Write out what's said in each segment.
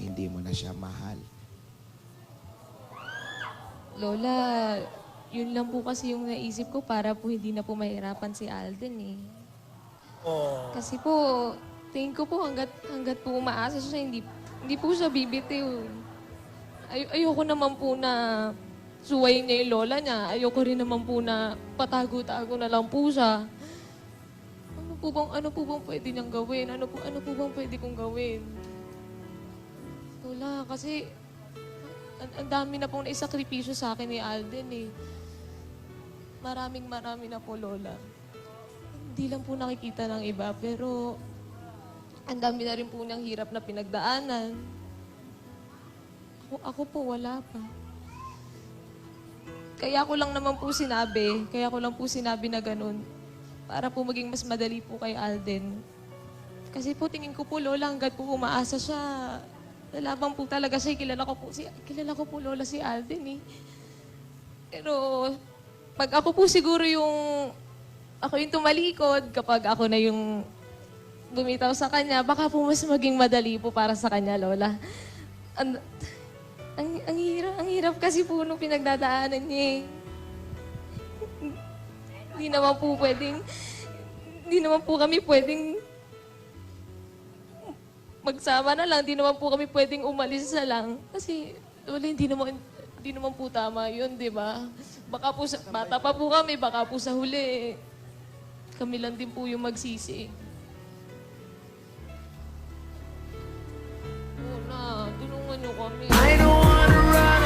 hindi mo na siya mahal? Lola, yun lang po kasi yung naisip ko para po hindi na po mahirapan si Alden eh. Kasi po, tingin ko po hanggat po umaasa siya, hindi po siya bibitiw. Ayoko naman po na suwayin niya yung lola niya. Ayoko rin naman po na patago-tago na lang po siya. Ano po bang pwede niyang gawin? Ano po bang pwede kong gawin? Lola, kasi ang dami na pong naisakripisyo sa akin ni Alden eh. Maraming na po, Lola. Hindi lang po nakikita ng iba, pero ang dami na rin po niyang hirap na pinagdaanan. Ako po, wala pa. Kaya ko lang po sinabi na ganun, para po maging mas madali po kay Alden. Kasi po tingin ko po, Lola, hanggat po umaasa siya, lalaban po talaga siya. Kilala ko po, Lola, si Alden eh. Pero pag ako po siguro ako yung tumalikod, kapag ako na yung bumitaw sa kanya, baka po mas maging madali po para sa kanya, Lola. Ang hirap kasi po nung pinagdadaanan niya eh. Hindi naman po kami pwedeng magsama na lang. Hindi naman po kami pwedeng umalis na lang. Kasi, Lola, hindi naman po tama yun, di ba? Baka po, bata pa po kami, baka po sa huli, kami lang din po yung magsisi. Lola, tulungan niyo kami. I don't wanna run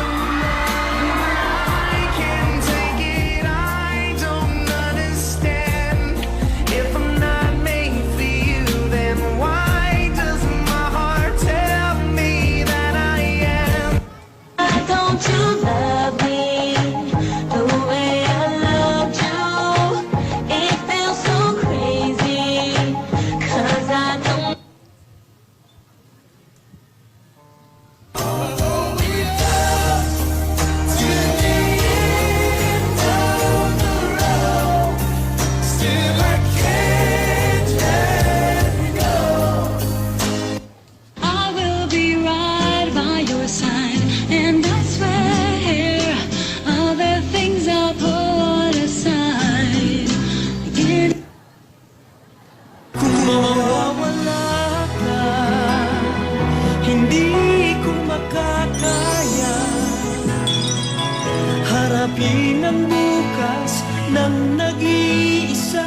I can't take it, I don't understand. If I'm not made for you, then why does my heart tell me that I am? Why don't you love me the way I loved you? It feels so crazy, 'cause I don't. Still I can't let go. I will be right by your side, and I swear other things I'll put aside. Kung mawawala ka, hindi ko makakaya harapin ang bukas ng nag-iisa.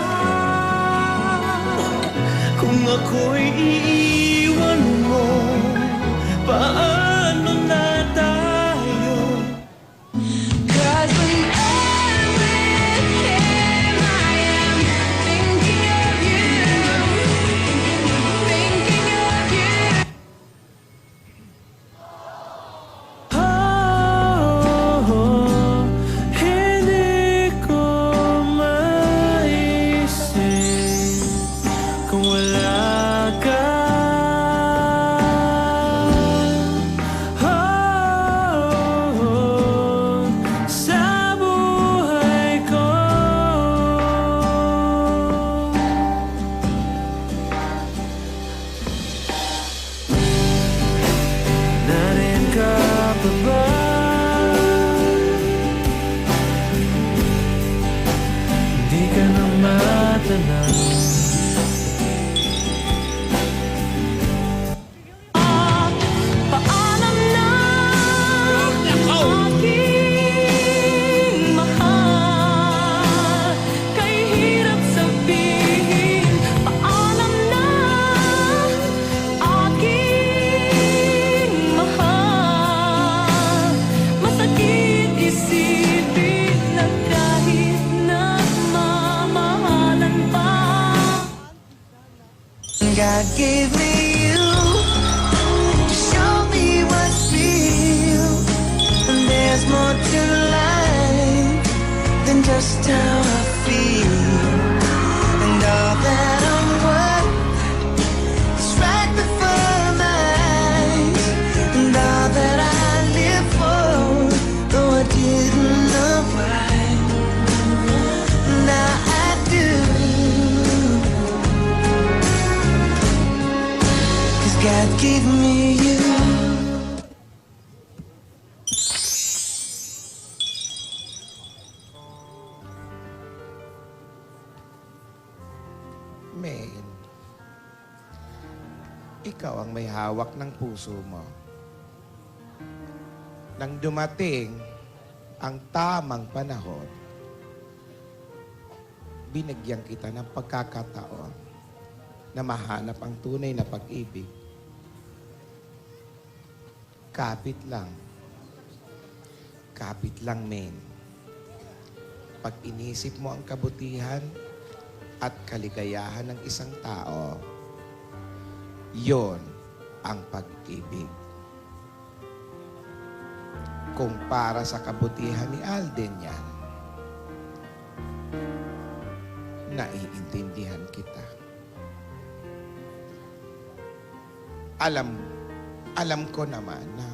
Kung ako'y iiwan mo, paano na tayo? 'Cause when I'm with him, I am thinking of you, thinking of you. Hindi ko maisip kung wala ka. Sa buhay ko. Narin ka pa ba? Di ka na matanaw. Paalam na aking mahal. Kay hirap sabihin, paalam na aking mahal. ang may hawak ng puso mo. Nang dumating ang tamang panahon, binigyan kita ng pagkakataon na mahanap ang tunay na pag-ibig. Kapit lang. Kapit lang, men. Pag inisip mo ang kabutihan at kaligayahan ng isang tao, yon ang pag-ibig. Kung para sa kabutihan ni Alden yan, naiintindihan kita. Alam ko naman na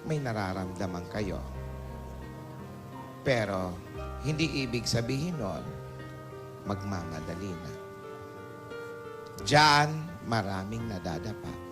may nararamdaman kayo. Pero hindi ibig sabihin nun, magmamadali na. Diyan, maraming nadadapa.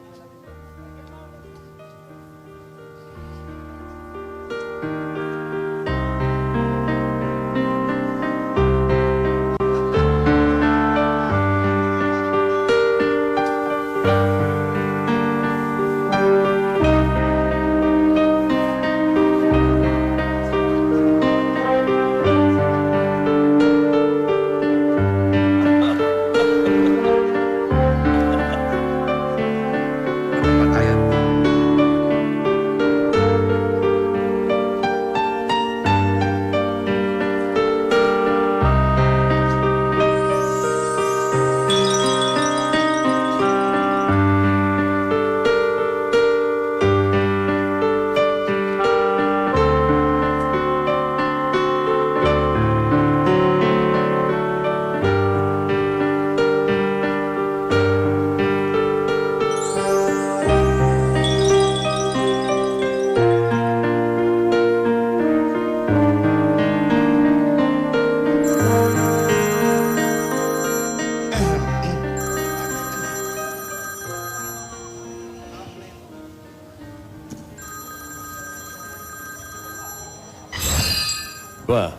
Ba?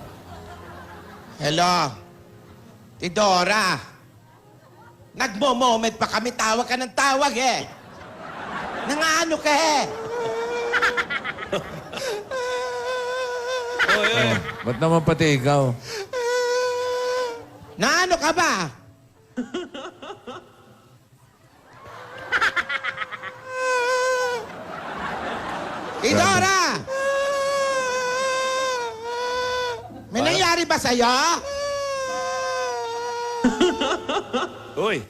Hello? Tidora? Nagmo-moment pa kami, tawag ka ng tawag eh. Nangaano ka eh. Ba't naman pati ikaw? Naano ka ba? Tidora! May nangyari ba sa'yo? Uy!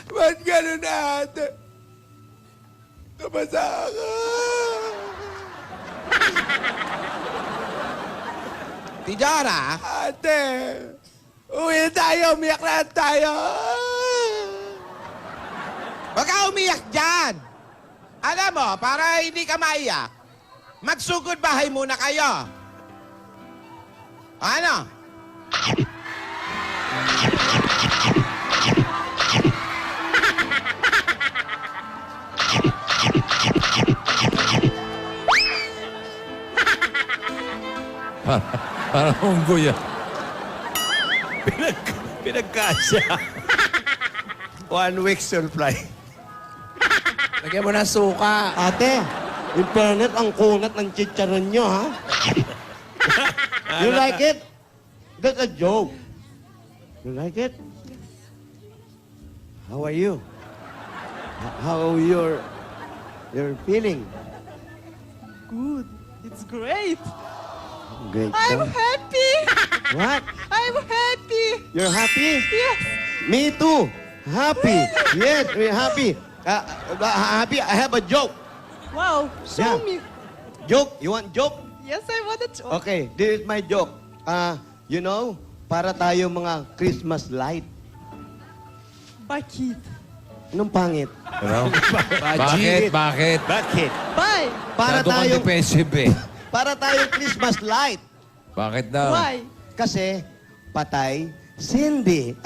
Ba't gano'n na ate? Kabasa ka. Tidora? Ate, uwi tayo, umiyak na tayo. Huwag ka umiyak dyan. Alam mo, para hindi ka maiyak, magsugod bahay muna kayo. Ano? Parang unggoy ah. Pinagkasya. 1 week supply. Lagyan mo ng suka. Ate, in fairness, ang kunat ng chicharon nyo, ha? You like it? That's a joke. You like it? How are you? How you're feeling? Good. It's great. Great. I'm huh? happy. What? I'm happy. You're happy? Yes. Me too. Happy. Yes, we're happy. Happy. I have a joke. Wow. Show Yeah. me. Joke? You want joke? Yes, I want to. Okay, this is my joke. You know, para tayo mga Christmas light. Bakit? Anong pangit? Ano? Bakit? Bakit? Bakit? Bye. Para Masyado kang tayo defensive eh. para tayo Christmas light. Bakit daw? Why? Kasi patay Cindy.